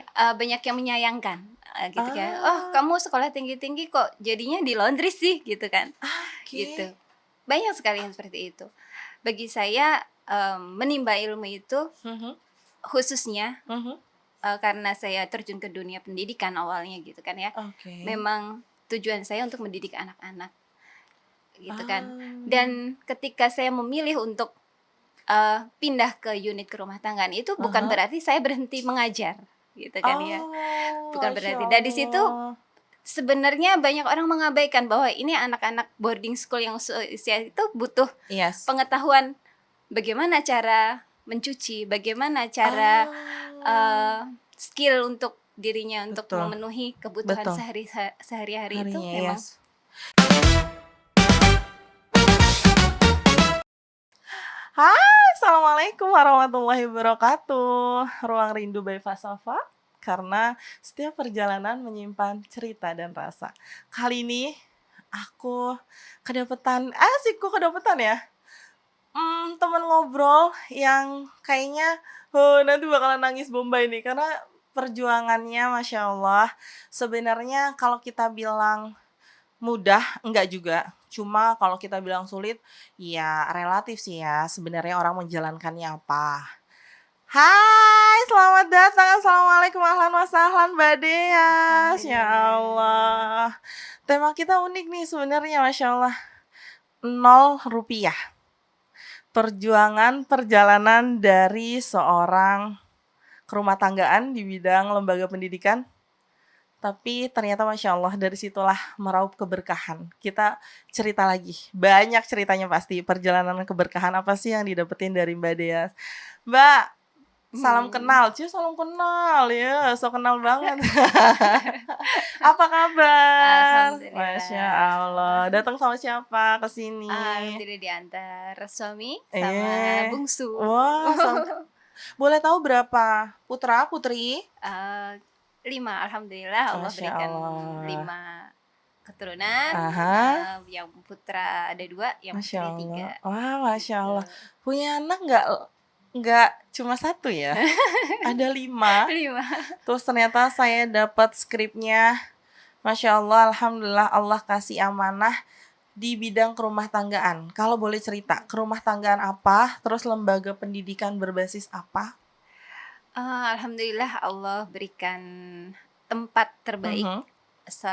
banyak yang menyayangkan, gitu kan, "Oh, Ah, kamu sekolah tinggi-tinggi kok jadinya di laundry sih?" Gitu kan, gitu. oke. Banyak sekali yang seperti itu. Bagi saya, menimba ilmu itu Mhm khususnya, mhm. karena saya terjun ke dunia pendidikan awalnya gitu kan ya, Oke. memang tujuan saya untuk mendidik anak-anak, gitu kan. Ah, Dan ketika saya memilih untuk, pindah ke unit kerumah tanggaan itu ah bukan hah. berarti saya berhenti mengajar, gitu kan ya, Oh, bukan Masya berarti. Dan di situ Allah. sebenarnya banyak orang mengabaikan bahwa ini anak-anak boarding school yang seusia itu butuh Yes. pengetahuan bagaimana cara mencuci, bagaimana cara, Ah, eee, skill untuk dirinya untuk betul memenuhi kebutuhan betul. sehari-hari itu Harinya, memang. yes. Hai, assalamualaikum warahmatullahi wabarakatuh. Ruang Rindu by Fasafa, karena setiap perjalanan menyimpan cerita dan rasa. Kali ini aku kedapetan ya. Temen ngobrol yang kayaknya, nanti bakalan nangis bombay nih karena perjuangannya Masya Allah. Sebenarnya kalau kita bilang mudah, enggak juga. Cuma kalau kita bilang sulit, ya relatif sih ya, sebenarnya orang menjalankannya apa. Hai, selamat datang, assalamualaikum, ahlan wa sahlan, Mbak Deas. Ya Alhamdulillah. Allah, tema kita unik nih sebenarnya, Masya Allah. Nol rupiah, perjuangan perjalanan dari seorang kerumah tanggaan di bidang lembaga pendidikan. Tapi ternyata Masya Allah dari situlah meraup keberkahan. Kita cerita lagi, banyak ceritanya pasti. Perjalanan keberkahan apa sih yang didapetin dari Mbak Dea? Mbak, salam Mhm. kenal. Cie, salam kenal ya, so kenal banget. Apa kabar? Masya Allah. Alhamdulillah. Datang sama siapa ke sini? Alhamdulillah diantar suami sama Eh, bungsu. wah, boleh tahu berapa putra putri? Eee, 5 alhamdulillah Allah Masya berikan Allah. 5 keturunan, Aha. yang putra ada 2, yang Masya putri Allah. 3, Wah, Masya gitu. Allah. Punya anak nggak cuma satu ya? Ada 5. 5. Terus ternyata saya dapat skripnya. Masya Allah, Alhamdulillah Allah kasih amanah di bidang kerumah tanggaan. Kalau boleh cerita, kerumah tanggaan apa? Terus lembaga pendidikan berbasis apa? Alhamdulillah Allah berikan tempat terbaik Mhm. se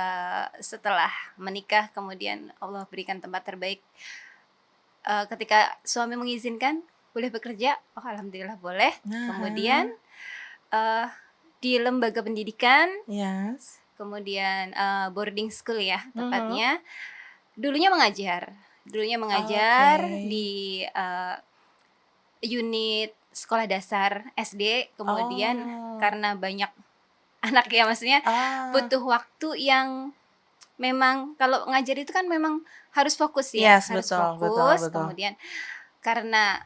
setelah menikah, kemudian Allah berikan tempat terbaik, ketika suami mengizinkan, "Boleh bekerja?" Oh, alhamdulillah boleh. Kemudian, Nah, eee, di lembaga pendidikan, yes. kemudian, boarding school ya Mhm. tepatnya, dulunya mengajar Oke. di, unit sekolah dasar SD, kemudian Oh. karena banyak anak ya, maksudnya Ah. butuh waktu yang memang kalau ngajar itu kan memang harus fokus ya, Yes, harus betul betul fokus, betul. kemudian karena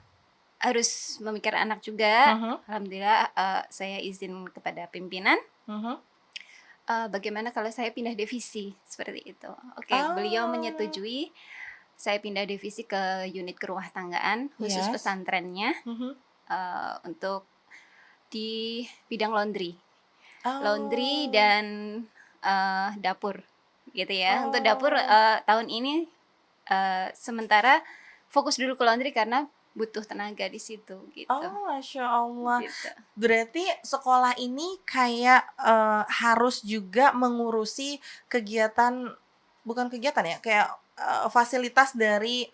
harus memikirkan anak juga, Mhm alhamdulillah, saya izin kepada pimpinan, mhm. bagaimana kalau saya pindah divisi, seperti itu. Oke, beliau Oh, menyetujui saya pindah divisi ke unit kerumah tanggaan, khusus yes. pesantrennya, Mhm. untuk di bidang laundry. Laundry Oh, dan, dapur, gitu ya. Untuk dapur, oh, tahun ini, sementara fokus dulu ke laundry karena butuh tenaga di situ, gitu. oh, Masya Allah. Gitu. Berarti sekolah ini kayak, harus juga mengurusi kegiatan, bukan kegiatan ya, kayak, fasilitas dari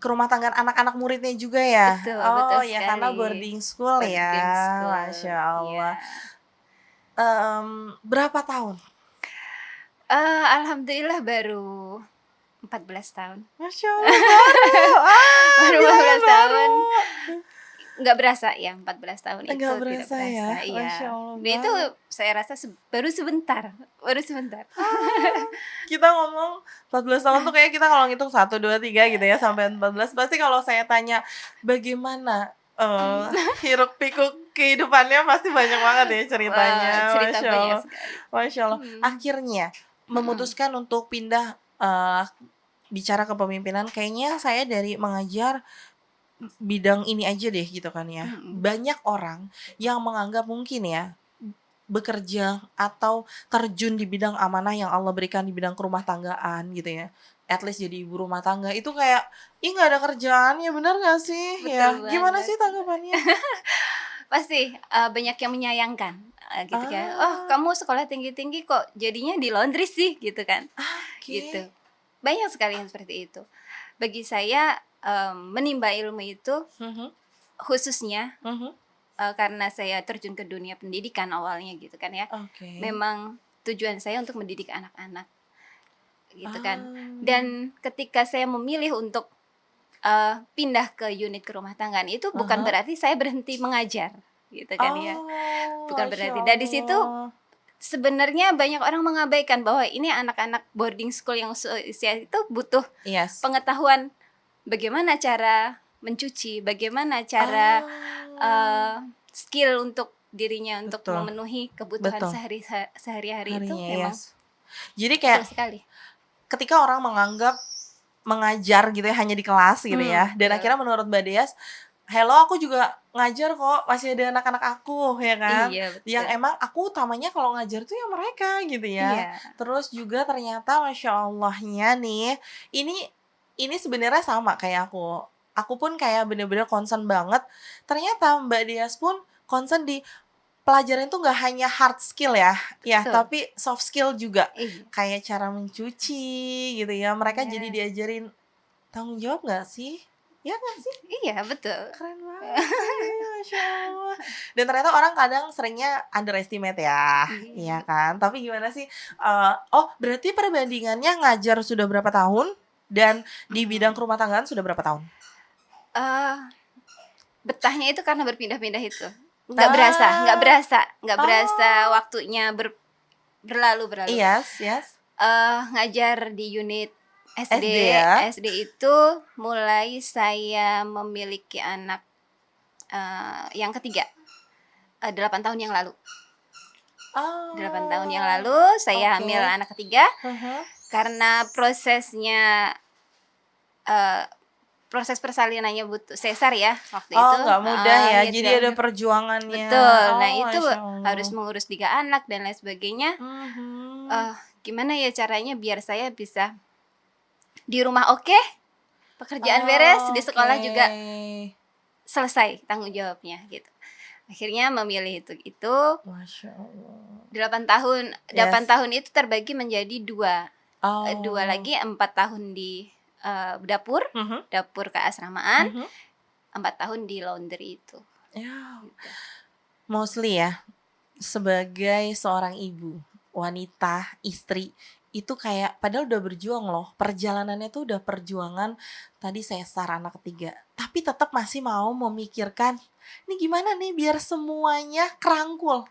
kerumah tanggaan anak-anak muridnya juga ya? Betul Oh, betul ya karena sekali. boarding school ya, Boarding Masya school, Allah. iya. Berapa tahun? Alhamdulillah baru 14 tahun. Masya Allah baru, Baru empat bilangan belas baru. tahun. Nggak berasa ya, 14 tahun itu Enggak tidak berasa ya, berasa, Masya iya. Allah Dan itu baru. saya rasa baru sebentar, baru sebentar. Ah, kita ngomong 14 tahun tuh kayak kita kalau ngitung 1, 2, 3 gitu ya sampai 14, pasti kalau saya tanya bagaimana, hiruk pikuk kehidupannya pasti banyak banget ya ceritanya, Cerita Masya banyak Allah sekali. Masya Allah. Mhm, Akhirnya mhm. memutuskan untuk pindah, bicara kepemimpinan, kayaknya saya dari mengajar bidang ini aja deh gitu kan ya. Mhm. Banyak orang yang menganggap mungkin ya, bekerja atau terjun di bidang amanah yang Allah berikan di bidang kerumah tanggaan gitu ya. At least jadi ibu rumah tangga itu kayak, ih nggak ada kerjaannya, bener nggak sih? Ya, Betul gimana banget. sih tanggapannya? Pasti, banyak yang menyayangkan, gitu kan, "Oh, Ah, kamu sekolah tinggi-tinggi kok jadinya di laundry sih?" Gitu kan, gitu. oke. Banyak sekali yang seperti itu. Bagi saya, menimba ilmu itu Mhm, khususnya, mhm. karena saya terjun ke dunia pendidikan awalnya gitu kan ya, Oke. memang tujuan saya untuk mendidik anak-anak, gitu kan. Ah, Dan ketika saya memilih untuk, pindah ke unit kerumah tanggaan itu bukan ah. berarti saya berhenti mengajar, gitu kan ya. Oh, Bukan Masya berarti. Dan di situ Allah. sebenarnya banyak orang mengabaikan bahwa ini anak-anak boarding school yang seusia itu butuh Yes. pengetahuan bagaimana cara mencuci, bagaimana cara, Ah, eee, skill untuk dirinya untuk betul, memenuhi kebutuhan betul. sehari-hari itu Harinya, memang yes. Jadi kayak betul sekali. ketika orang menganggap mengajar gitu ya hanya di kelas gitu ya, dan Betul. akhirnya menurut Mbak Dias, "Hello, aku juga ngajar kok, masih ada anak-anak aku," ya kan. Iya, Yang betul. emang aku utamanya kalau ngajar tuh ya mereka gitu ya. Iya, Terus juga ternyata Masya Allahnya nih, ini ini sebenarnya sama kayak aku. Aku pun kayak bener-bener concern banget, ternyata Mbak Dias pun concern di pelajaran itu nggak hanya hard skill ya, ya, betul. tapi soft skill juga. Iya. Kayak cara mencuci gitu ya, mereka jadi Iya. diajarin tanggung jawab nggak sih? Ya nggak sih? Iya, betul. Keren banget sih, Masya Allah. Dan ternyata orang kadang seringnya underestimate ya, Iya. iya kan? Tapi gimana sih, oh berarti perbandingannya ngajar sudah berapa tahun, dan di bidang Mhm. kerumah tanggaan sudah berapa tahun? Eee, betahnya itu karena berpindah-pindah itu. Nggak Ah, berasa nggak berasa oh, waktunya berlalu. yes, yes. Ngajar di unit SD. SD ya? SD itu mulai saya memiliki anak, yang ketiga, 8 tahun yang lalu. 8 tahun yang Oh, lalu saya oke. hamil anak ketiga, Mhm. karena eee, proses persalinannya butuh sesar ya waktu Oh, itu, nggak mudah ya, ya jadi tidak ada mudah. perjuangannya. Betul. Nah, Oh, itu Masya harus Allah. mengurus 3 anak dan lain sebagainya. Mhm. Gimana ya caranya biar saya bisa di rumah oke, pekerjaan beres, di Oke. sekolah juga selesai tanggung jawabnya gitu. Akhirnya memilih itu Masya Allah. 8 tahun. 8 Yes. tahun itu terbagi menjadi 2, 2 Oh. lagi 4 tahun di, dapur, Mhm, dapur keasramaan, mhm. 4 tahun di laundry itu, Ya, gitu. mostly ya, sebagai seorang ibu, wanita, istri, itu kayak padahal udah berjuang loh, perjalanannya tuh udah perjuangan, tadi sesar anak ketiga, tapi tetap masih mau memikirkan, "Ini gimana nih biar semuanya kerangkul?"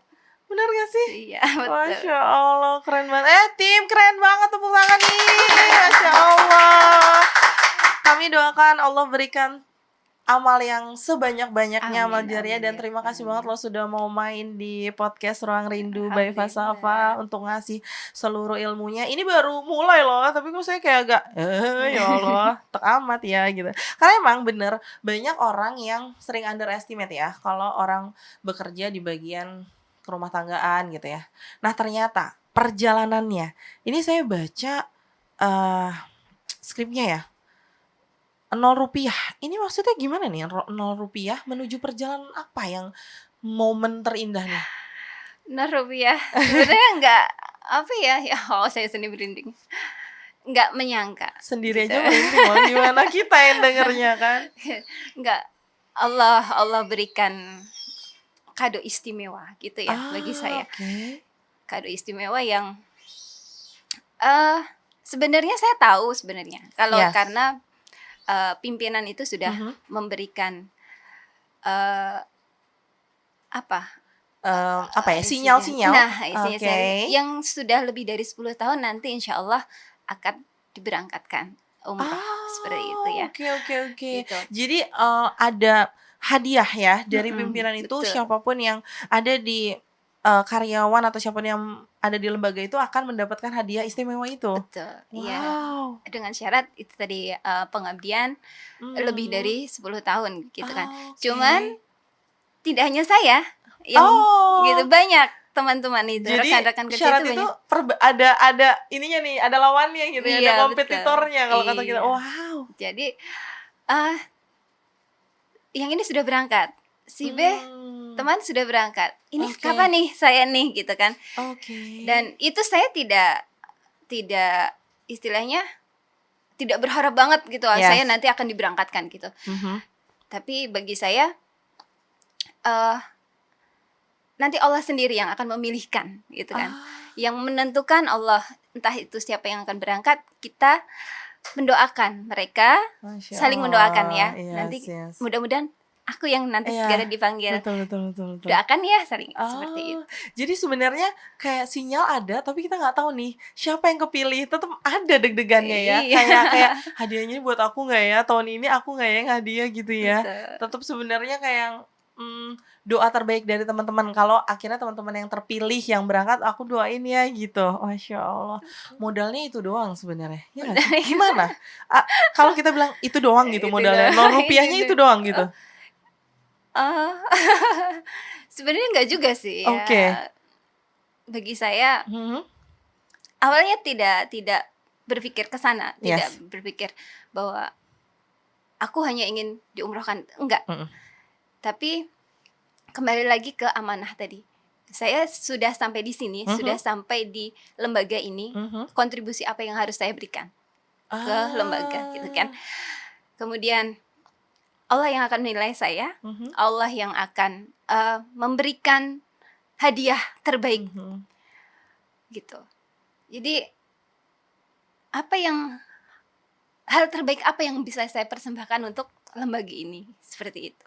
Bener gak sih? Iya, betul. Masya Allah, keren banget. Tim, keren banget tepuk tangan nih. Masya Allah. Kami doakan Allah berikan amal yang sebanyak-banyaknya amal Amin jariah, amin dan ya terima kasih banget Allah. lo sudah mau main di podcast Ruang Rindu by Alhamdulillah. Fasafa untuk ngasih seluruh ilmunya. Ini baru mulai loh, tapi kok saya kayak agak, ya Allah, tek amat ya gitu. Karena emang bener, banyak orang yang sering underestimate ya, kalau orang bekerja di bagian rumah tanggaan gitu ya. Nah ternyata perjalanannya, ini saya baca eh skripnya ya, Rp0. Ini maksudnya gimana nih Rp0 menuju perjalanan apa yang momen terindah nih? Rupiah. Sebenarnya nggak, apa ya, ya Allah saya sendiri merinding. Nggak menyangka Sendiri gitu. aja merinding loh, gimana kita yang dengernya kan? Nggak, Allah berikan kado istimewa gitu ya bagi saya. Oke. Kado istimewa yang, eee, sebenarnya saya tahu sebenarnya kalau Yes. karena, pimpinan itu sudah Mhm. memberikan, eee, apa, Apa ya, insiden sinyal-sinyal? nah isinya Oke. yang sudah lebih dari 10 tahun nanti insya Allah akan diberangkatkan umroh, seperti itu ya, Oke, oke, oke. gitu. Jadi, ada hadiah ya dari pimpinan itu, Betul siapapun yang ada di karyawan atau siapapun yang ada di lembaga itu akan mendapatkan hadiah istimewa itu? betul, iya. Wow. Dengan syarat itu tadi, pengabdian lebih Mmm. dari 10 tahun gitu kan. Oke. Cuman tidak hanya saya yang gitu, Oh, banyak. teman-teman itu, Jadi rekan-rekan kerja syarat itu itu banyak. ada ininya nih, ada lawannya gitu ya, ada Iya, betul. kompetitornya kalau kata kita. Iya. Wow. Jadi ah yang ini sudah berangkat. Si B teman sudah berangkat. Ini Oke. kapan nih saya nih gitu kan. Oke. Dan itu saya tidak istilahnya tidak berharap banget gitu. Yes. Saya nanti akan diberangkatkan gitu. Tapi bagi saya nanti Allah sendiri yang akan memilihkan gitu kan. Yang menentukan Allah, entah itu siapa yang akan berangkat, kita mendoakan mereka, Masya saling Allah. mendoakan ya. Yes, Nanti yes. mudah-mudahan aku yang nanti Iya, segera dipanggil. Betul. Doakan ya saling seperti itu. Jadi sebenarnya kayak sinyal ada, tapi kita nggak tahu nih siapa yang kepilih. Tetap ada deg-degannya ya. Iya. Kayak hadiahnya buat aku nggak ya? Tahun ini aku nggak ya yang hadiah gitu ya. Betul. Tetap sebenarnya kayak yang doa terbaik dari teman-teman. Kalau akhirnya teman-teman yang terpilih yang berangkat, aku doain ya gitu. Masya Allah. Modalnya itu doang sebenarnya. Ya nggak sih? Gimana? Kalau kita bilang itu doang gitu Itu modalnya, doang. non-rupiahnya itu doang gitu. Sebenarnya nggak juga sih. Oke. Bagi saya awalnya tidak berpikir ke sana, tidak Yes. berpikir bahwa aku hanya ingin diumrohkan, enggak. Tapi kembali lagi ke amanah tadi. Saya sudah sampai di sini, sudah sampai di lembaga ini. Kontribusi apa yang harus saya berikan ke lembaga gitu kan. Kemudian Allah yang akan menilai saya, Allah yang akan memberikan hadiah terbaik gitu. Jadi hal terbaik apa yang bisa saya persembahkan untuk lembaga ini, seperti itu.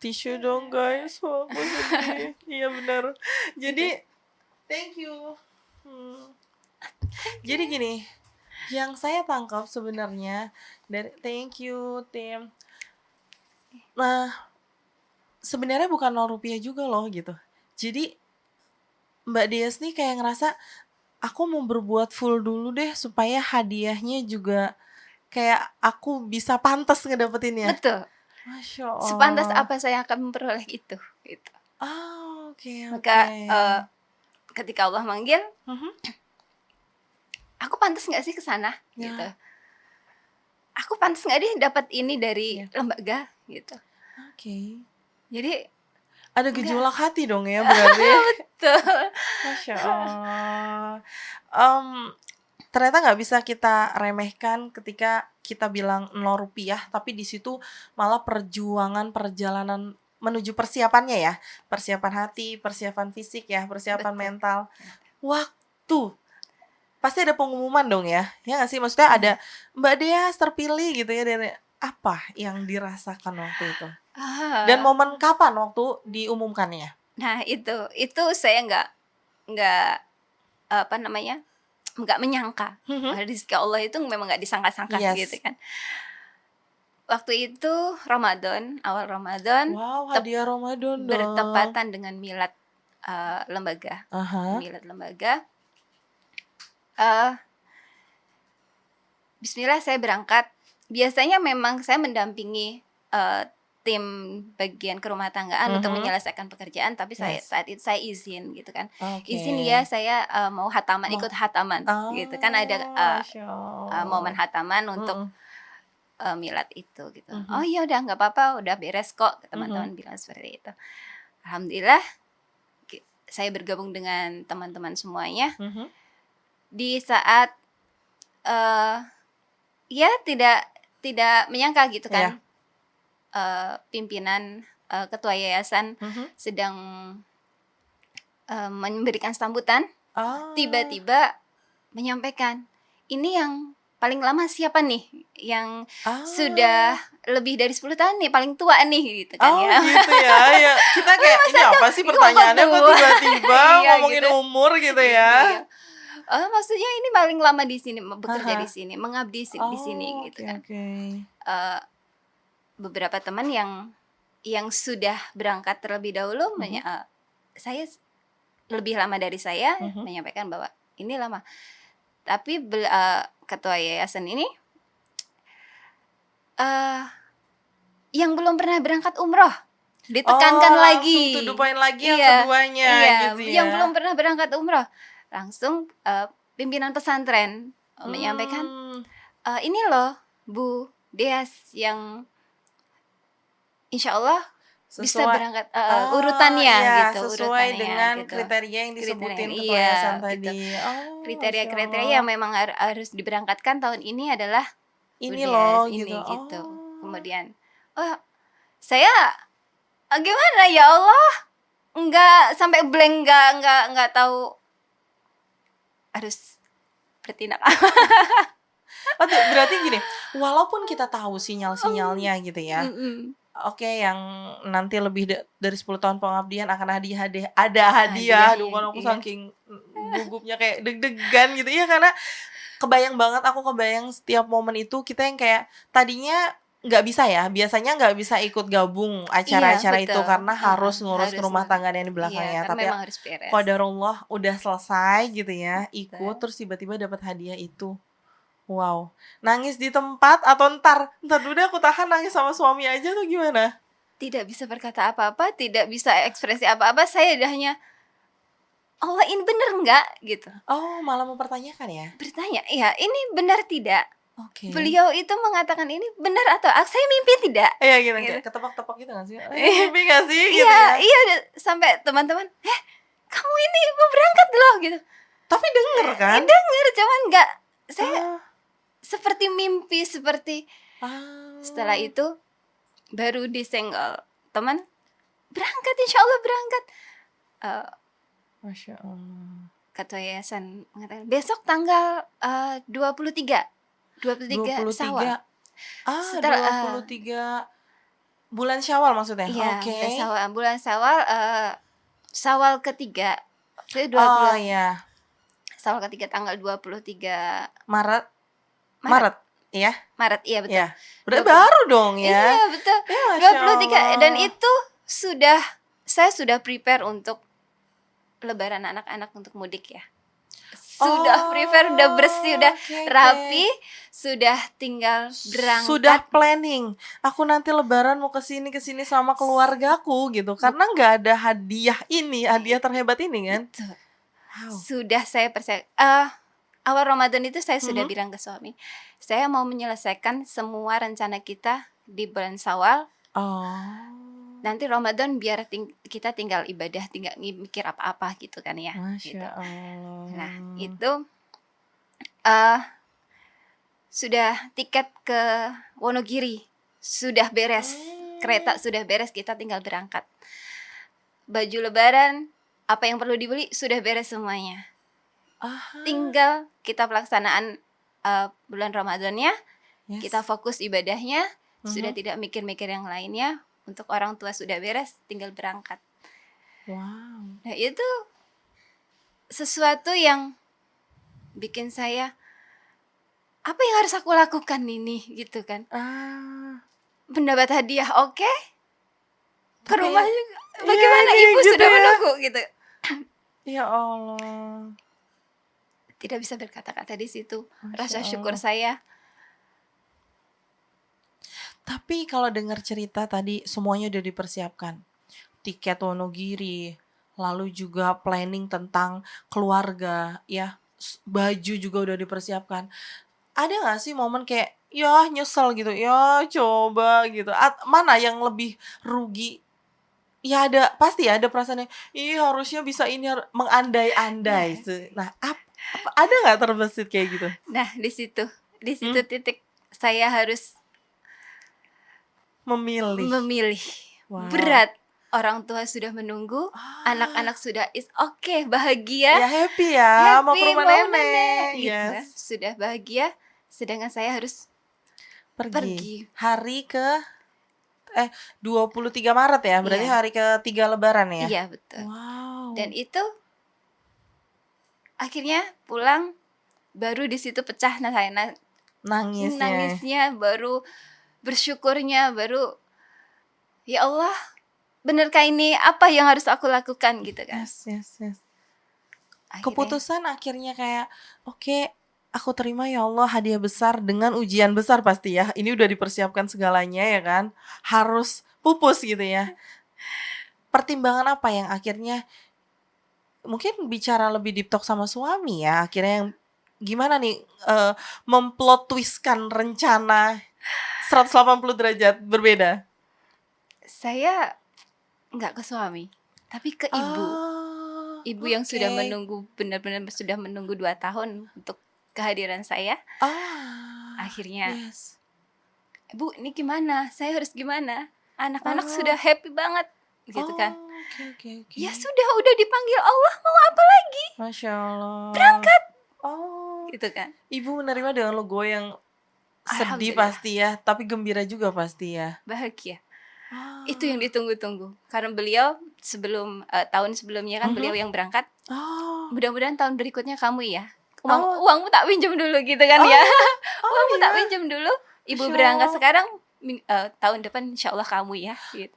Tisu dong guys, aku sedih. Iya benar. Jadi thank you. Jadi gini, yang saya tangkap sebenarnya dari thank you Tim. Nah, sebenarnya bukan 0 rupiah juga loh gitu. Jadi Mbak Dias nih kayak ngerasa aku mau berbuat full dulu deh supaya hadiahnya juga kayak aku bisa pantas ngedapetinnya. Betul. Masya Allah. Sepantas apa saya akan memperoleh itu gitu. Oke. Maka ketika Allah manggil, aku pantas nggak sih ke sana gitu. Aku pantas nggak deh dapat ini dari lembaga gitu. Oke. Jadi ada gejolak hati dong ya berarti. betul. Masya Allah. Ternyata nggak bisa kita remehkan ketika kita bilang 0 rupiah, tapi di situ malah perjalanan menuju persiapannya ya, persiapan hati, persiapan fisik ya, persiapan mental, waktu. Pasti ada pengumuman dong ya nggak sih? Maksudnya ada Mbak Dias terpilih gitu ya, dari apa yang dirasakan waktu itu? Dan momen kapan waktu diumumkannya? Nah itu saya nggak nggak menyangka. Rezeki Allah itu memang nggak disangka-sangka gitu kan. Waktu itu awal Ramadan. Wow, hadiah Ramadan dong. Bertepatan dengan milad lembaga. Milad lembaga. Bismillah saya berangkat. Biasanya memang saya mendampingi tim bagian kerumah tanggaan untuk menyelesaikan pekerjaan, tapi saat itu saya izin gitu kan. Izin ya, saya mau hataman, ikut hataman gitu kan, ada momen hataman untuk milad itu gitu. Oh iya udah nggak apa-apa, udah beres kok, teman-teman bilang seperti itu. Alhamdulillah saya bergabung dengan teman-teman semuanya. Di saat ya tidak menyangka gitu kan. Pimpinan ketua yayasan sedang memberikan sambutan, tiba-tiba menyampaikan, ini yang paling lama siapa nih yang sudah lebih dari 10 tahun nih, paling tua nih gitu kan ya. Gitu ya. Kita kayak ini apa sih pertanyaannya kok tiba-tiba ngomongin gitu. Umur gitu ya. Maksudnya ini paling lama di sini, bekerja di sini, mengabdi di sini gitu kan. Beberapa teman yang sudah berangkat terlebih dahulu saya lebih lama dari saya menyampaikan bahwa ini lama. Tapi ketua yayasan ini yang belum pernah berangkat umroh ditekankan langsung lagi. to the point lagi yang Iya, keduanya iya, gitu yang ya. belum pernah berangkat umroh, langsung pimpinan pesantren menyampaikan, ini loh Bu Deas yang insya Allah bisa Sesuai berangkat, urutannya iya, gitu, sesuai dengan gitu. kriteria yang Kriteria, disebutin Ketua iya, Yayasan gitu. tadi. Masya Kriteria-kriteria Allah. yang memang harus diberangkatkan tahun ini adalah Bu Ini Deas loh gitu. ini gitu. Kemudian, oh saya gimana ya Allah, nggak sampai blank, nggak tahu harus bertindak. Berarti gini, walaupun kita tahu sinyal-sinyalnya gitu ya. Oke, yang nanti lebih dari 10 tahun pengabdian akan ada hadiah. Aduh, kan aku Iya. saking gugupnya kayak deg-degan gitu ya, karena kebayang banget, aku kebayang setiap momen itu kita yang kayak tadinya nggak bisa ya, biasanya nggak bisa ikut gabung acara-acara itu betul. karena harus ngurus Harus rumah tangga yang di Iya, belakangnya. kan Tapi memang harus beres. qadarullah udah selesai gitu ya, ikut Betul. terus tiba-tiba dapat hadiah itu. Wow, nangis di tempat atau ntar dulu deh aku tahan nangis sama suami aja tuh gimana? Tidak bisa berkata apa-apa, tidak bisa ekspresi apa-apa, saya hanya Allah ini benar nggak gitu. Oh, malah mempertanyakan ya? Bertanya, iya ini benar tidak? Oke. Beliau itu mengatakan ini benar atau saya mimpi tidak? Iya gitu, Gitu. kayak ketepak-tepak gitu gak sih? Mimpi gak sih? Gitu Iya, ya? iya sampai teman-teman, kamu ini mau berangkat loh gitu. Tapi denger kan? Denger, cuman nggak, saya seperti mimpi, seperti setelah itu baru disenggol teman, berangkat insya Allah berangkat. Masya Allah. Ketua yayasan mengatakan besok tanggal 23 Syawal. Setelah 23 bulan Syawal maksudnya? Iya, Oke. bulan Syawal, Syawal ketiga. Saya 20. Oh iya. Syawal ketiga tanggal 23 Maret. Iya? Maret, iya betul. Iya. Berarti baru dong ya? Iya betul. Ya, 23 dan itu saya sudah prepare untuk lebaran anak-anak untuk mudik ya. Sudah prepare, udah bersih, udah rapi, sudah tinggal berangkat. Sudah planning. Aku nanti lebaran mau kesini sama keluargaku gitu. Karena nggak ada hadiah terhebat ini kan. Betul. Wow. Sudah saya percaya. Awal Ramadan itu saya sudah bilang ke suami, saya mau menyelesaikan semua rencana kita di bulan Syawal. Nanti Ramadan biar kita tinggal ibadah, tinggal mikir apa-apa gitu kan ya. Masya gitu. Allah. Nah itu sudah tiket ke Wonogiri sudah beres, kereta sudah beres, kita tinggal berangkat. Baju lebaran, apa yang perlu dibeli sudah beres semuanya. Tinggal kita pelaksanaan bulan Ramadannya, kita fokus ibadahnya, sudah tidak mikir-mikir yang lainnya. Untuk orang tua sudah beres, tinggal berangkat. Wow. Nah itu sesuatu yang bikin saya, apa yang harus aku lakukan ini gitu kan. Mendapat hadiah oke. Ke rumah juga bagaimana ibu gitu sudah menunggu gitu. Ya Allah. Tidak bisa berkata-kata di situ. Masya Rasa Allah. syukur saya. Tapi kalau dengar cerita tadi semuanya udah dipersiapkan. Tiket Wonogiri, lalu juga planning tentang keluarga, ya. Baju juga udah dipersiapkan. Ada gak sih momen kayak ya nyesel gitu, ya coba gitu. Mana yang lebih rugi? Ya pasti ada perasaannya, harusnya bisa ini, mengandai-andai. Nah, ada gak terbesit kayak gitu? Nah, di situ titik saya harus memilih. Wow. Berat. Orang tua sudah menunggu, anak-anak sudah bahagia. Ya happy ya, mau ke rumah nenek. Gitu, yes. Sudah bahagia, sedangkan saya harus pergi. Hari ke 23 Maret ya, berarti hari ketiga lebaran ya? Iya, betul. Wow. Dan itu akhirnya pulang, baru di situ pecah nangisnya, baru bersyukurnya, baru ya Allah, benarkah ini apa yang harus aku lakukan gitu kan. Yes. Keputusan akhirnya kayak oke, aku terima ya Allah hadiah besar dengan ujian besar pasti ya. Ini udah dipersiapkan segalanya ya kan. Harus pupus gitu ya. pertimbangan apa yang akhirnya mungkin bicara lebih deep talk sama suami ya, akhirnya yang gimana nih, memplot twist-kan rencana 180 derajat berbeda? Saya nggak ke suami, tapi ke ibu. Oh, Ibu yang sudah oke. menunggu, benar-benar sudah menunggu 2 tahun untuk kehadiran saya. Akhirnya, Yes. "Bu, ini gimana? Saya harus gimana? Anak-anak sudah Oh. happy banget," gitu kan. Oke. Ya sudah, udah dipanggil Allah, mau apa lagi? Masya Allah. Berangkat, Oh, gitu kan. ibu menerima dengan logo yang sedih Alhamdulillah, pasti ya, tapi gembira juga pasti ya? bahagia. Itu yang Ah. ditunggu-tunggu. Karena beliau sebelum tahun sebelumnya kan beliau yang berangkat. Oh. Mudah-mudahan tahun berikutnya kamu ya. Oh. Uangmu tak pinjam dulu gitu kan Oh. ya. Oh, Uangmu tak iya? pinjam dulu. Ibu Masya berangkat Allah. sekarang, tahun depan insya Allah kamu ya. Gitu.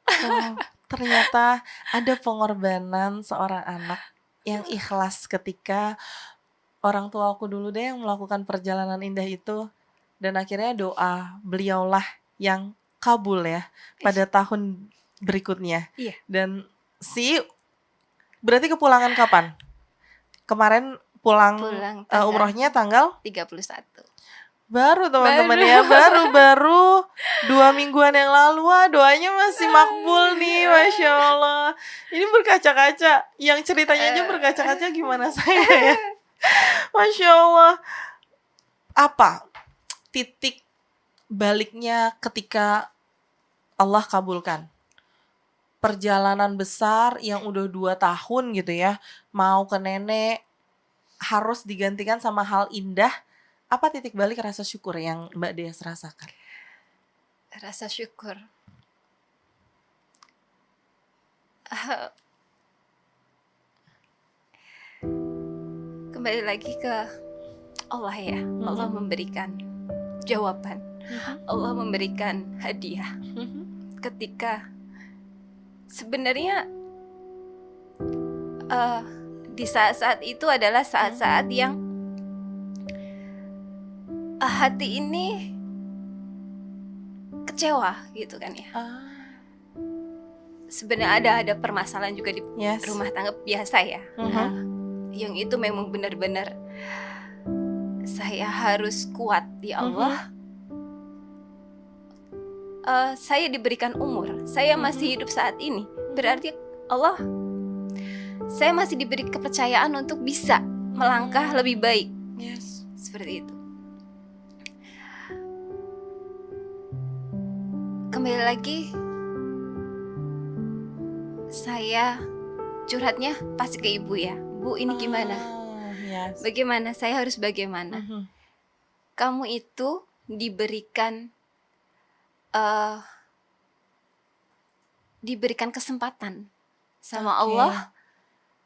Oh, ternyata ada pengorbanan seorang anak yang ikhlas ketika orang tuaku dulu deh yang melakukan perjalanan indah itu, dan akhirnya doa beliaulah yang kabul ya pada tahun berikutnya. Iya. Dan berarti kepulangan kapan? Kemarin pulang tanggal umrohnya tanggal 31. baru teman-teman ya, baru 2 mingguan yang lalu. Wah, doanya masih makbul nih, Masya Allah. Ini berkaca-kaca, yang ceritanya aja berkaca-kaca gimana saya ya. Masya Allah. Apa titik baliknya ketika Allah kabulkan? Perjalanan besar yang udah 2 tahun gitu ya, mau ke nenek, harus digantikan sama hal indah. Apa titik balik rasa syukur yang Mbak Des rasakan? Rasa syukur. Kembali lagi ke Allah ya. Allah memberikan jawaban. Allah memberikan hadiah. Ketika sebenarnya di saat-saat itu adalah saat-saat yang hati ini kecewa gitu kan ya. Sebenarnya ada permasalahan juga di rumah tangga biasa ya. Yang itu memang benar-benar saya harus kuat di Allah. Saya diberikan umur, saya masih hidup saat ini, berarti Allah, saya masih diberi kepercayaan untuk bisa melangkah lebih baik. Seperti itu. Kembali lagi, saya curhatnya pasti ke ibu ya. Bu, ini gimana? Bagaimana? Saya harus bagaimana? Kamu itu diberikan kesempatan sama Allah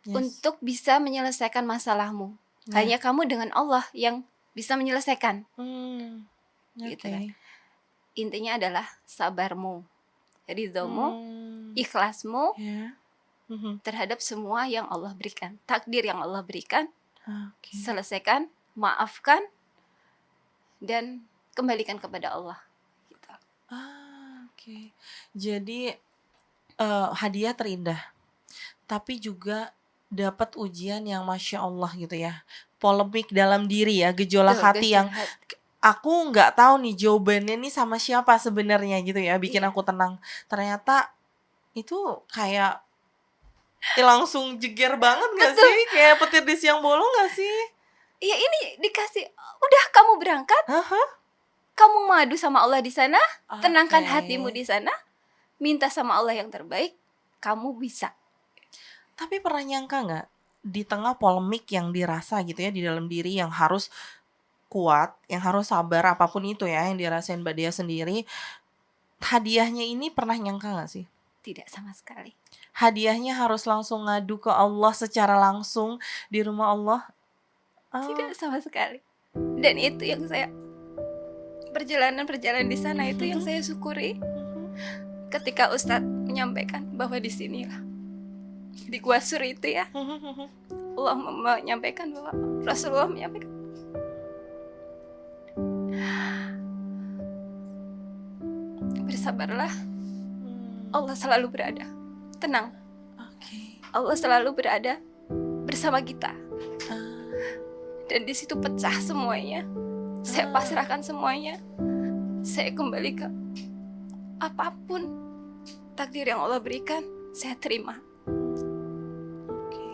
untuk bisa menyelesaikan masalahmu. Hanya kamu dengan Allah yang bisa menyelesaikan. Gitu kan. Intinya adalah sabarmu, ridhomu, ikhlasmu terhadap semua yang Allah berikan, takdir yang Allah berikan. Selesaikan, maafkan, dan kembalikan kepada Allah. Jadi hadiah terindah, tapi juga dapat ujian yang Masya Allah gitu ya. Polemik dalam diri ya, gejolak hati yang aku nggak tahu nih jawabannya nih sama siapa sebenarnya gitu ya, bikin aku tenang. Ternyata itu kayak langsung jeger banget gak sih? Kayak petir di siang bolong gak sih? Iya, ini dikasih, udah kamu berangkat, kamu madu sama Allah di sana, tenangkan hatimu di sana, minta sama Allah yang terbaik, kamu bisa. Tapi pernah nyangka gak di tengah polemik yang dirasa gitu ya di dalam diri, yang harus kuat, yang harus sabar apapun itu ya yang dirasain Mbak Dia sendiri, hadiahnya ini pernah nyangka gak sih? Tidak sama sekali. Hadiahnya harus langsung ngadu ke Allah secara langsung di rumah Allah? Tidak sama sekali. Dan itu yang saya, perjalanan di sana itu yang saya syukuri. Ketika Ustadz menyampaikan bahwa di sinilah, di Gua Sur itu ya, Allah menyampaikan bahwa Rasulullah menyampaikan, bersabarlah, Allah selalu berada. Tenang, Oke. Allah selalu berada bersama kita. Ah, Dan di situ pecah semuanya. Saya pasrahkan semuanya. Saya kembali ke apapun takdir yang Allah berikan, saya terima. oke.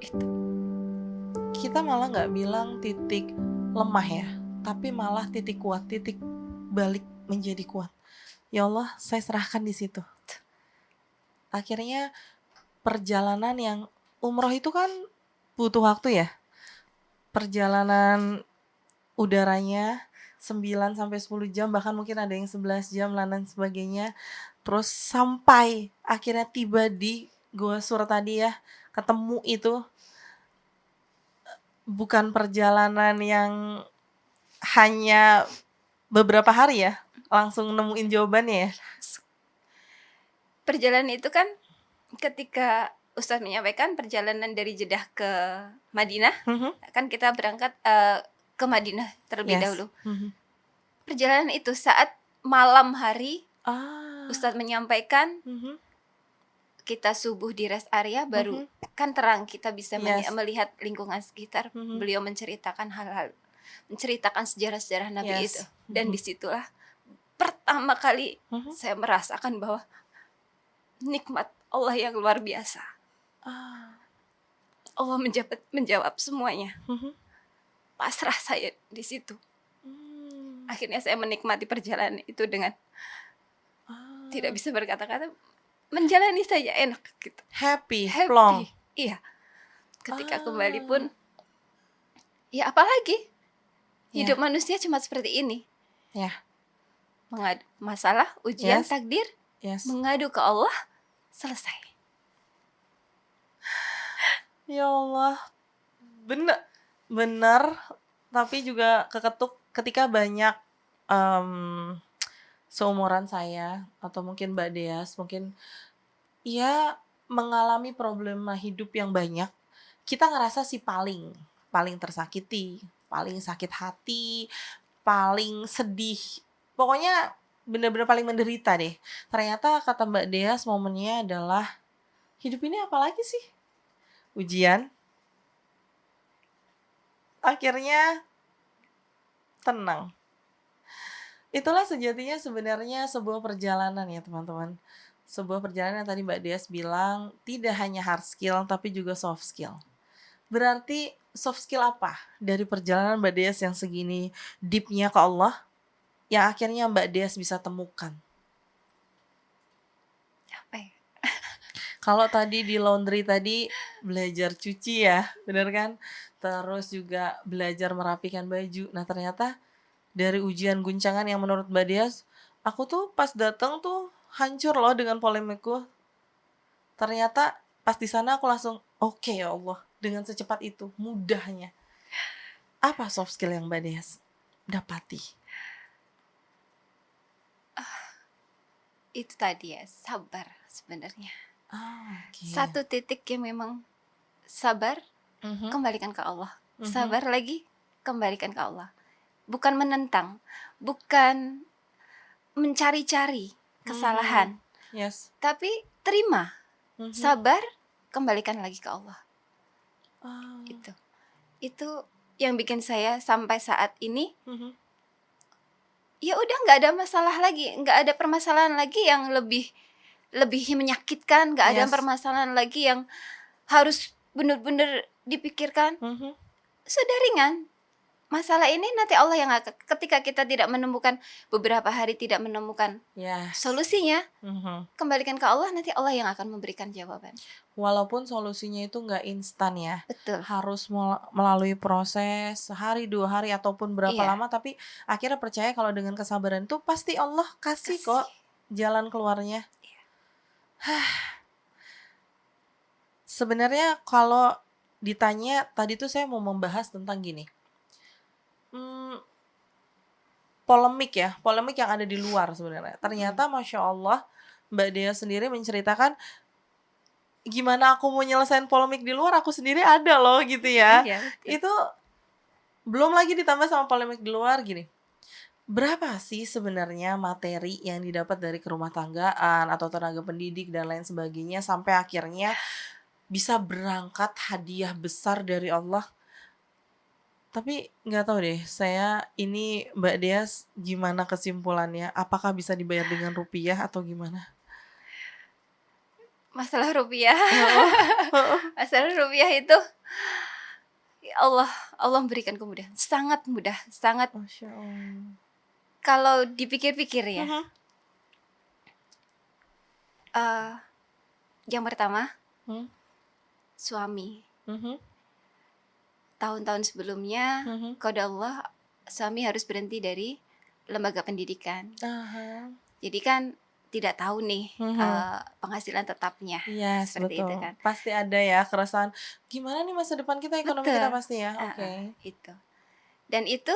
Itu. Kita malah nggak bilang titik lemah ya, tapi malah titik kuat, titik balik menjadi kuat. Ya Allah, saya serahkan di situ. Akhirnya perjalanan yang umroh itu kan butuh waktu ya. Perjalanan udaranya 9 sampai 10 jam, bahkan mungkin ada yang 11 jam dan sebagainya. Terus sampai akhirnya tiba di Gua Sur tadi ya, ketemu itu bukan perjalanan yang hanya beberapa hari ya, langsung nemuin jawabannya ya. Perjalanan itu kan ketika Ustadz menyampaikan perjalanan dari Jeddah ke Madinah, kan kita berangkat ke Madinah terlebih dahulu. Perjalanan itu saat malam hari, Ustadz menyampaikan kita subuh di rest area, baru kan terang, kita bisa melihat lingkungan sekitar. Beliau menceritakan hal-hal, menceritakan sejarah-sejarah Nabi itu. Dan disitulah pertama kali saya merasakan bahwa nikmat Allah yang luar biasa. Allah menjawab semuanya. Pasrah saya di situ. Akhirnya saya menikmati perjalanan itu dengan tidak bisa berkata-kata, menjalani saja enak gitu. Happy. Plong. Iya. Ketika kembali pun, ya apalagi hidup manusia cuma seperti ini. Ya. Masalah, ujian, takdir, mengadu ke Allah, selesai. Ya Allah, benar, tapi juga keketuk ketika banyak seumuran saya atau mungkin Mbak Deas, mungkin ya mengalami problema hidup yang banyak, kita ngerasa si paling tersakiti, paling sakit hati, paling sedih, pokoknya benar-benar paling menderita deh. Ternyata kata Mbak Deas momennya adalah hidup ini apa lagi sih? Ujian. Akhirnya tenang. Itulah sejatinya sebenarnya sebuah perjalanan ya teman-teman. Sebuah perjalanan yang tadi Mbak Deas bilang tidak hanya hard skill tapi juga soft skill. Berarti soft skill apa dari perjalanan Mbak Deas yang segini deepnya ke Allah yang akhirnya Mbak Deas bisa temukan? Apa ya? Kalau tadi di laundry tadi belajar cuci ya, bener kan? Terus juga belajar merapikan baju. Nah ternyata dari ujian guncangan yang menurut Mbak Deas, aku tuh pas datang tuh hancur loh dengan polemikku. Ternyata pas di sana aku langsung oke, ya Allah, dengan secepat itu, mudahnya. Apa soft skill yang Mbak Deas dapati? Itu tadi ya, sabar sebenarnya. Okay. Satu titik yang memang sabar, kembalikan ke Allah. Sabar lagi, kembalikan ke Allah. Bukan menentang, bukan mencari-cari kesalahan, tapi terima, sabar, kembalikan lagi ke Allah. Itu yang bikin saya sampai saat ini, ya udah nggak ada masalah lagi, nggak ada permasalahan lagi yang lebih menyakitkan, nggak ada permasalahan lagi yang harus benar-benar dipikirkan. Sudah ringan. Masalah ini nanti Allah yang akan, ketika kita tidak menemukan, beberapa hari tidak menemukan solusinya, kembalikan ke Allah, nanti Allah yang akan memberikan jawaban. Walaupun solusinya itu nggak instan ya. Betul. Harus melalui proses sehari, 2 hari, ataupun berapa lama, tapi akhirnya percaya kalau dengan kesabaran itu pasti Allah kasih kok jalan keluarnya. Sebenarnya kalau ditanya, tadi tuh saya mau membahas tentang gini. Polemik yang ada di luar sebenarnya. Ternyata Masya Allah, Mbak Dea sendiri menceritakan gimana aku mau nyelesain polemik di luar, aku sendiri ada loh gitu ya. Itu belum lagi ditambah sama polemik di luar gini. berapa sih sebenarnya materi yang didapat dari kerumah tanggaan atau tenaga pendidik dan lain sebagainya sampai akhirnya bisa berangkat hadiah besar dari Allah? Tapi nggak tahu deh, saya ini Mbak Dea gimana kesimpulannya? Apakah bisa dibayar dengan rupiah atau gimana? Masalah rupiah, Heeh, heeh. masalah rupiah itu ya Allah berikan kemudahan, sangat mudah, sangat Masya Allah. kalau dipikir-pikir ya. Mhm, eh, yang pertama, mhm, suami. mhm, Tahun-tahun sebelumnya, mhm. qada Allah, suami harus berhenti dari lembaga pendidikan. Aha. Jadi kan tidak tahu nih Mhm. penghasilan tetapnya, Yes, seperti itu betul. kan. Pasti ada ya keresahan, gimana nih masa depan kita, ekonomi kita Betul, pasti ya? Oke. itu. Dan itu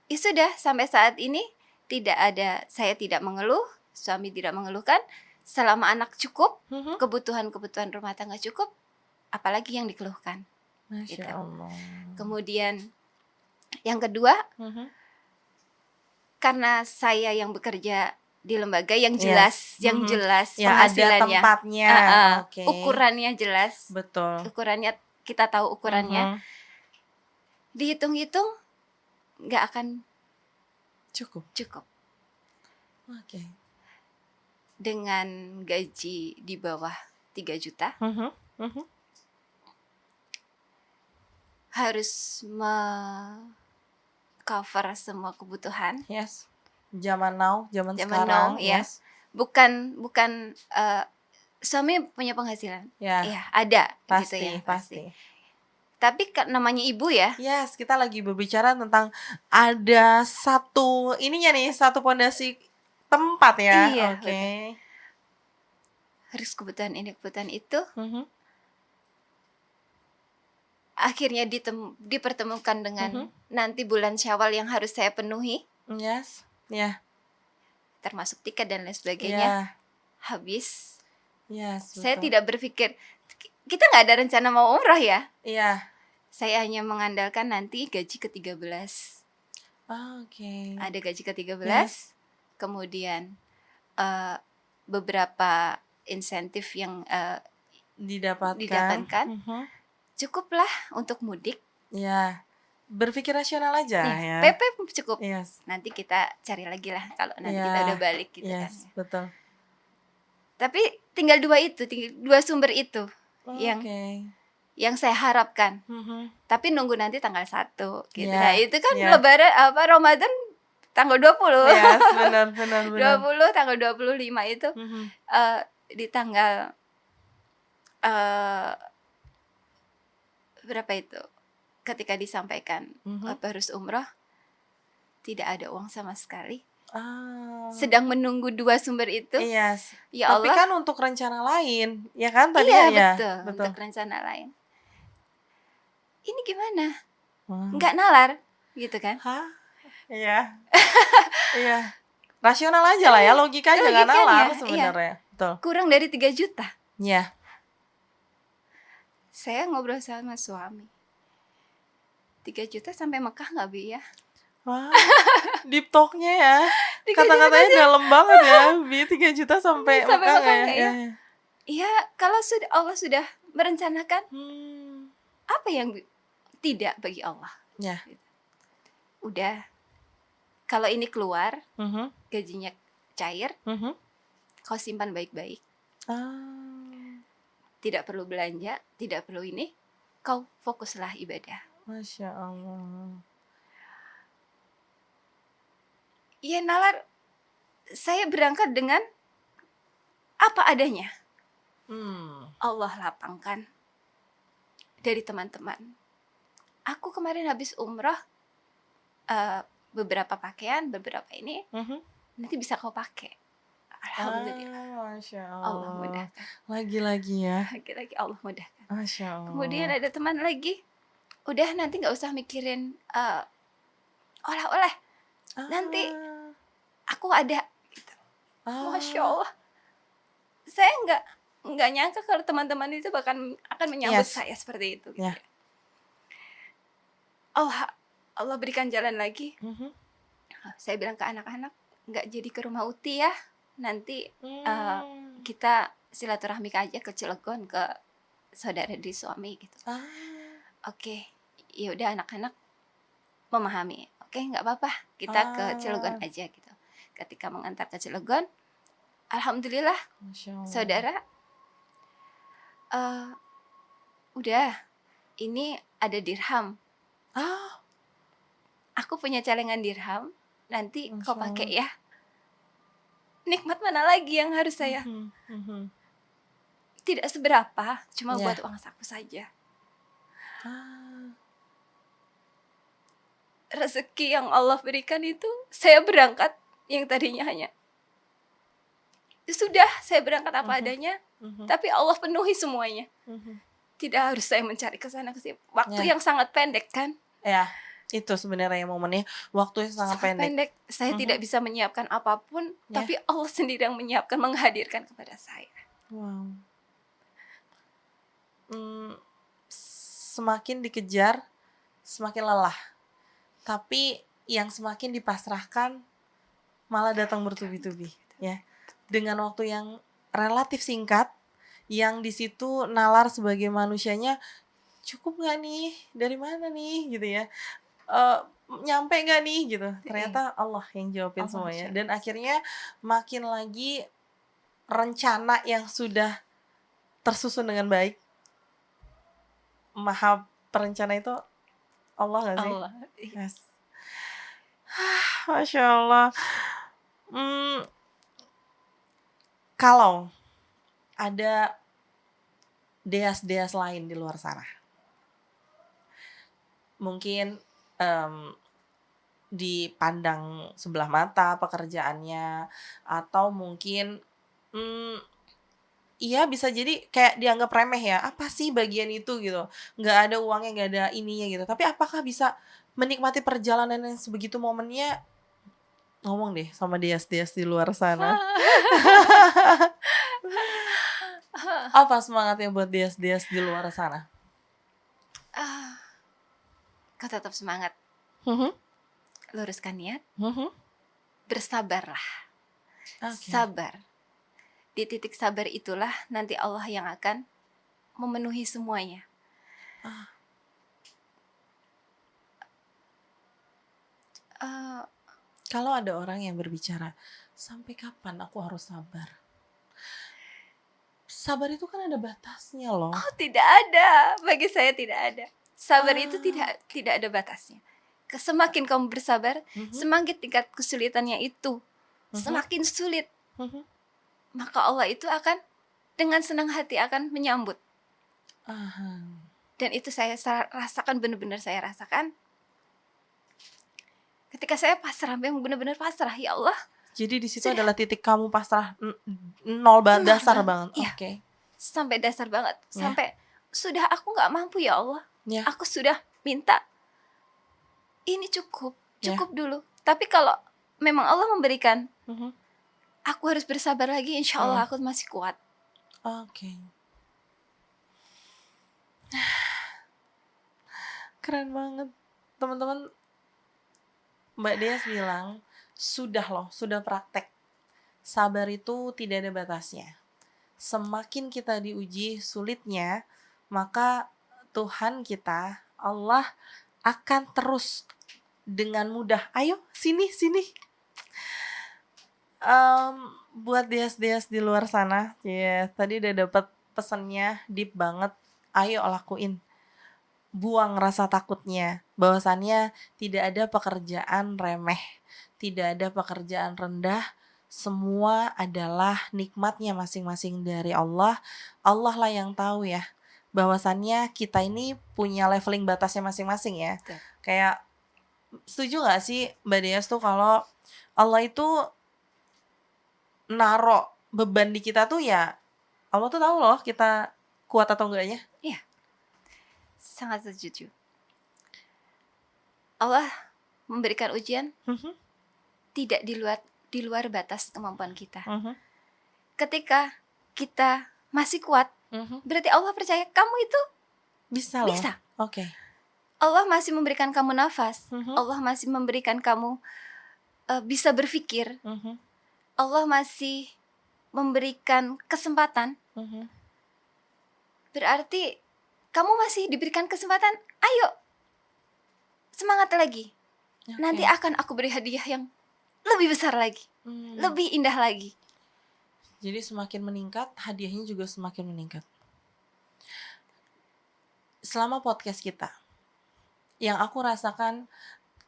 ya sudah sampai saat ini tidak ada, saya tidak mengeluh, suami tidak mengeluhkan, selama anak cukup, Mhm. kebutuhan-kebutuhan rumah tangga cukup, apalagi yang dikeluhkan. Masya Gitu. Allah. Kemudian yang kedua, Mhm. karena saya yang bekerja di lembaga yang Yes. yang Mhm. jelas Ya ada penghasilannya, tempatnya. Oke. ukurannya jelas, Betul. ukurannya kita tahu ukurannya, Mhm. dihitung-hitung nggak akan Cukup. cukup Oke. dengan gaji di bawah 3 juta, Mhm. Mhm. harus cover semua kebutuhan. Yes. Zaman now, zaman Zaman sekarang. now, ya. Yes. Bukan suami punya penghasilan, Ya. ya ada gitu Pasti, ya, pasti. Tapi namanya ibu ya, Yes, kita lagi berbicara tentang ada satu ininya nih, satu pondasi tempat ya. Iya, Oke. betul. Harus kebutuhan ini kebutuhan itu, Mhm. akhirnya dipertemukan dengan Mhm. nanti bulan Syawal yang harus saya penuhi, Yes. Ya. termasuk tiket dan lain sebagainya, Ya. habis. Yes, Saya betul. tidak berpikir, kita nggak ada rencana mau umrah ya. Iya. Saya hanya mengandalkan nanti gaji ke-13. Oke. Ada gaji ke-13, Yes. kemudian beberapa insentif yang didapatkan, Mhm. cukuplah untuk mudik. Ya. Berpikir rasional aja ya. PP cukup. Yes. Nanti kita cari lagi lah kalau nanti kita Ya. udah balik gitu kan. Yes, betul. Tapi tinggal dua sumber itu Oke. yang saya harapkan. Mhm. Tapi nunggu nanti tanggal 1 gitu. Ya. Nah, itu kan Ya. lebaran Ramadan tanggal 20. Yes, benar. 20 tanggal 25 itu Mhm. di tanggal berapa itu? Ketika disampaikan Mhm. harus umroh, tidak ada uang sama sekali. Ah. Sedang menunggu dua sumber itu. Yes. Ya Tapi Allah. kan untuk rencana lain, ya kan tadi Iya, ya? betul. Untuk rencana lain. Ini gimana? Wah. Nggak nalar, gitu kan? Hah? Iya. Iya. Rasional aja lah ya, logika aja nggak nalar sebenarnya. Betul. Kurang dari 3 juta. Iya. Saya ngobrol sama suami. 3 juta sampai Mekah nggak, Bi ya? Wah, deep talk-nya ya. Kata-katanya dalam banget ya, Bi. 3 juta sampai Mekah ya? Iya, kalau Allah sudah merencanakan, apa yang tidak bagi Allah? Ya. Udah. Kalau ini keluar, Mhm. gajinya cair, Mhm. kau simpan baik-baik. Tidak perlu belanja, tidak perlu ini. Kau fokuslah ibadah. Masya Allah. Iya, nalar. Saya berangkat dengan apa adanya. Allah lapangkan dari teman-teman. Aku kemarin habis umrah, beberapa pakaian, beberapa ini, nanti bisa kau pakai. Alhamdulillah. Masya Allah. Allah mudahkan. Lagi-lagi ya. Lagi-lagi Allah mudahkan. Masya Allah. Kemudian ada teman lagi, udah nanti nggak usah mikirin oleh-oleh. Nanti aku ada. Gitu. Masya Allah. Saya nggak nyangka kalau teman-teman itu akan menyambut saya seperti itu. Gitu. Allah berikan jalan lagi. Saya bilang ke anak-anak, nggak jadi ke rumah Uti ya, nanti Hmm. kita silaturahmi aja ke Cilegon ke saudara di suami gitu. Ah. Oke, ya udah anak-anak memahami. Oke, nggak apa-apa, kita ke Cilegon aja gitu. Ketika mengantar ke Cilegon, alhamdulillah Masya Allah. saudara, udah, ini ada dirham. Ah, Aku punya celengan dirham, nanti kau Masya pakai Allah. ya. Nikmat mana lagi yang harus saya? Tidak seberapa, cuma Ya. buat uang saku saja. Rezeki yang Allah berikan itu, saya berangkat yang tadinya hanya sudah saya berangkat apa adanya, tapi Allah penuhi semuanya. Tidak harus saya mencari ke sana ke sini. Waktu yang sangat pendek kan? Ya, itu sebenarnya momennya, waktu yang sangat pendek. Saya tidak bisa menyiapkan apapun, tapi Allah sendiri yang menyiapkan, menghadirkan kepada saya. Wow. Semakin dikejar, semakin lelah. Tapi yang semakin dipasrahkan malah datang bertubi-tubi, ya. Dengan waktu yang relatif singkat, yang di situ nalar sebagai manusianya, cukup nggak nih? Dari mana nih? Gitu ya. Nyampe nggak nih? Gitu. Ternyata Allah yang jawabin semuanya. Dan akhirnya makin lagi rencana yang sudah tersusun dengan baik. Maha perencana itu Allah nggak sih? Allah. Yes. Masya Allah. Kalau ada deas-deas lain di luar sana, mungkin dipandang sebelah mata pekerjaannya, atau mungkin iya bisa jadi kayak dianggap remeh ya, apa sih bagian itu gitu, nggak ada uangnya, nggak ada ininya gitu. Tapi apakah bisa menikmati perjalanan yang sebegitu momennya? Ngomong deh sama deas-deas di luar sana. Apa semangatnya buat deas-deas di luar sana? Kau tetap semangat. Luruskan niat. Bersabarlah. Sabar. Di titik sabar itulah nanti Allah yang akan memenuhi semuanya. Kalau ada orang yang berbicara, sampai kapan aku harus sabar? Sabar itu kan ada batasnya loh. Oh, tidak ada. Bagi saya tidak ada. Sabar itu tidak ada batasnya. Semakin kamu bersabar, semakin tingkat kesulitannya itu semakin sulit. Maka Allah itu akan dengan senang hati akan menyambut. Dan itu saya rasakan, benar-benar saya rasakan. Ketika saya pasrah, memang benar-benar pasrah, ya Allah. Jadi di situ adalah titik kamu pasrah, nol dasar banget. Iya. Oke. Sampai dasar banget. Sampai sudah aku nggak mampu ya Allah. Ya. Aku sudah minta ini cukup dulu. Tapi kalau memang Allah memberikan, aku harus bersabar lagi. Insya Allah aku masih kuat. Oke. Keren banget, teman-teman. Mbak Deas bilang, sudah praktek. Sabar itu tidak ada batasnya. Semakin kita diuji sulitnya, maka Tuhan kita, Allah akan terus dengan mudah. Ayo, sini. Buat Deas-Deas di luar sana, tadi udah dapat pesannya deep banget. Ayo lakuin. Buang rasa takutnya, bahwasannya tidak ada pekerjaan remeh, tidak ada pekerjaan rendah, semua adalah nikmatnya masing-masing dari Allah. Allah lah yang tahu ya, bahwasannya kita ini punya leveling batasnya masing-masing ya. Kayak, setuju gak sih Mbak Deas tuh kalau Allah itu naro beban di kita tuh ya, Allah tuh tahu loh kita kuat atau enggaknya. Iya. Sangat setuju. Allah memberikan ujian tidak di luar batas kemampuan kita. Ketika kita masih kuat, berarti Allah percaya kamu itu bisa. Oke. Allah masih memberikan kamu nafas. Allah masih memberikan kamu bisa berpikir, Allah masih memberikan kesempatan, berarti kamu masih diberikan kesempatan, ayo semangat lagi. Nanti akan aku beri hadiah yang lebih besar lagi, lebih indah lagi. Jadi semakin meningkat, hadiahnya juga semakin meningkat. Selama podcast kita, yang aku rasakan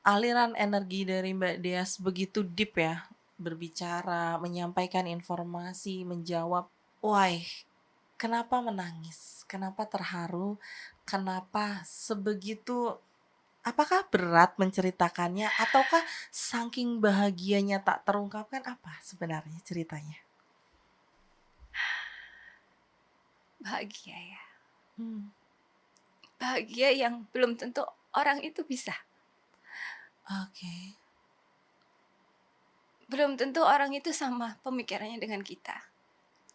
aliran energi dari Mbak Dias begitu deep ya, berbicara, menyampaikan informasi, menjawab. Why? Kenapa menangis? Kenapa terharu? Kenapa sebegitu? Apakah berat menceritakannya ataukah saking bahagianya tak terungkapkan? Apa sebenarnya ceritanya? Bahagia ya. Bahagia yang belum tentu orang itu bisa. Oke. Belum tentu orang itu sama pemikirannya dengan kita.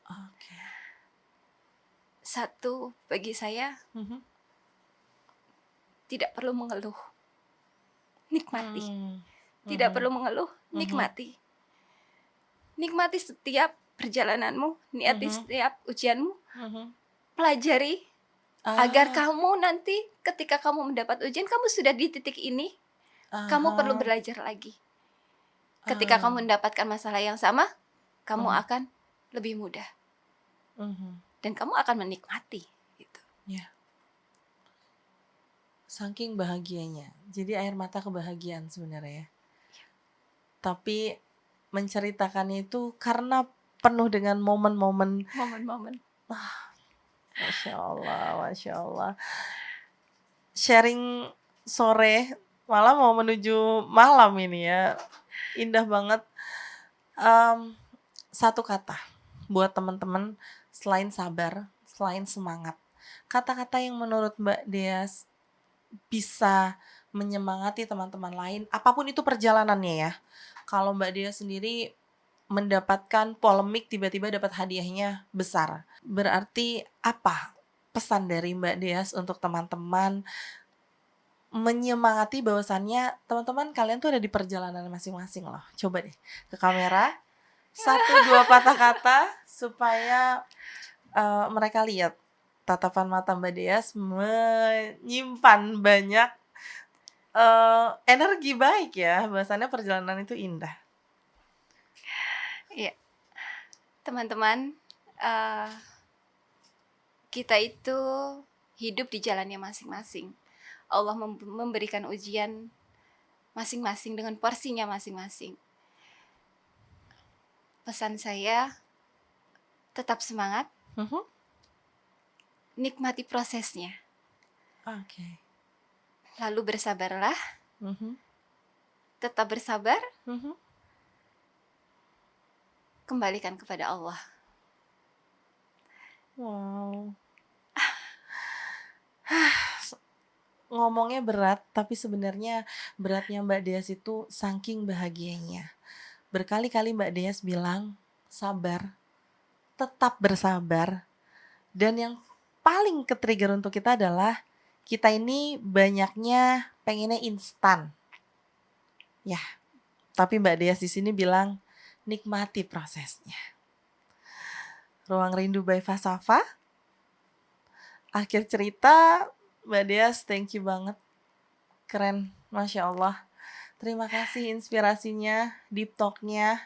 Oke. Satu, bagi saya, tidak perlu mengeluh, nikmati. Tidak perlu mengeluh, nikmati. Nikmati setiap perjalananmu, nikmati setiap ujianmu, pelajari agar kamu nanti ketika kamu mendapat ujian, kamu sudah di titik ini, kamu perlu belajar lagi. Ketika kamu mendapatkan masalah yang sama, kamu akan lebih mudah. Dan kamu akan menikmati gitu. Ya. Saking bahagianya. Jadi air mata kebahagiaan sebenarnya. Tapi menceritakannya itu karena penuh dengan momen-momen. Masya Allah. Sharing sore, malah mau menuju malam ini ya. Indah banget. Satu kata buat teman-teman, selain sabar, selain semangat. Kata-kata yang menurut Mbak Dias bisa menyemangati teman-teman lain, apapun itu perjalanannya ya. Kalau Mbak Dias sendiri mendapatkan polemik, tiba-tiba dapat hadiahnya besar. Berarti apa pesan dari Mbak Dias untuk teman-teman menyemangati bahwasannya teman-teman kalian tuh ada di perjalanan masing-masing loh. Coba deh ke kamera, 1-2 patah kata supaya mereka lihat tatapan mata Mbak Dias menyimpan banyak energi baik ya. Bahwasannya perjalanan itu indah. Iya, teman-teman, kita itu hidup di jalannya masing-masing. Allah memberikan ujian masing-masing dengan porsinya masing-masing. Pesan saya, tetap semangat, nikmati prosesnya. Oke. Lalu bersabarlah, tetap bersabar, kembalikan kepada Allah. Wow. Ngomongnya berat, tapi sebenarnya beratnya Mbak Dias itu saking bahagianya. Berkali-kali Mbak Dias bilang, sabar, tetap bersabar. Dan yang paling ke-trigger untuk kita adalah, kita ini banyaknya pengennya instan. Ya, tapi Mbak Dias di sini bilang, nikmati prosesnya. Ruang Rindu by Fasafa. Akhir cerita, Mbak Dias, thank you banget. Keren, Masya Allah. Terima kasih inspirasinya, deep talk-nya.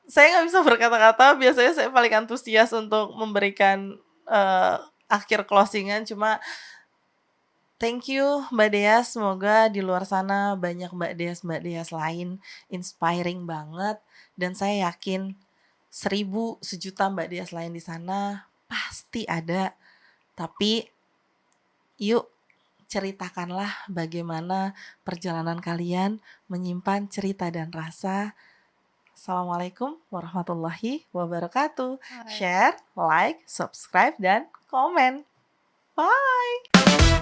Saya nggak bisa berkata-kata, biasanya saya paling antusias untuk memberikan akhir closingan, cuma thank you Mbak Dias, semoga di luar sana banyak Mbak Dias lain, inspiring banget, dan saya yakin 1000, sejuta Mbak Dias lain di sana pasti ada. Tapi yuk ceritakanlah bagaimana perjalanan kalian menyimpan cerita dan rasa. Assalamualaikum warahmatullahi wabarakatuh. Share, like, subscribe, dan komen. Bye.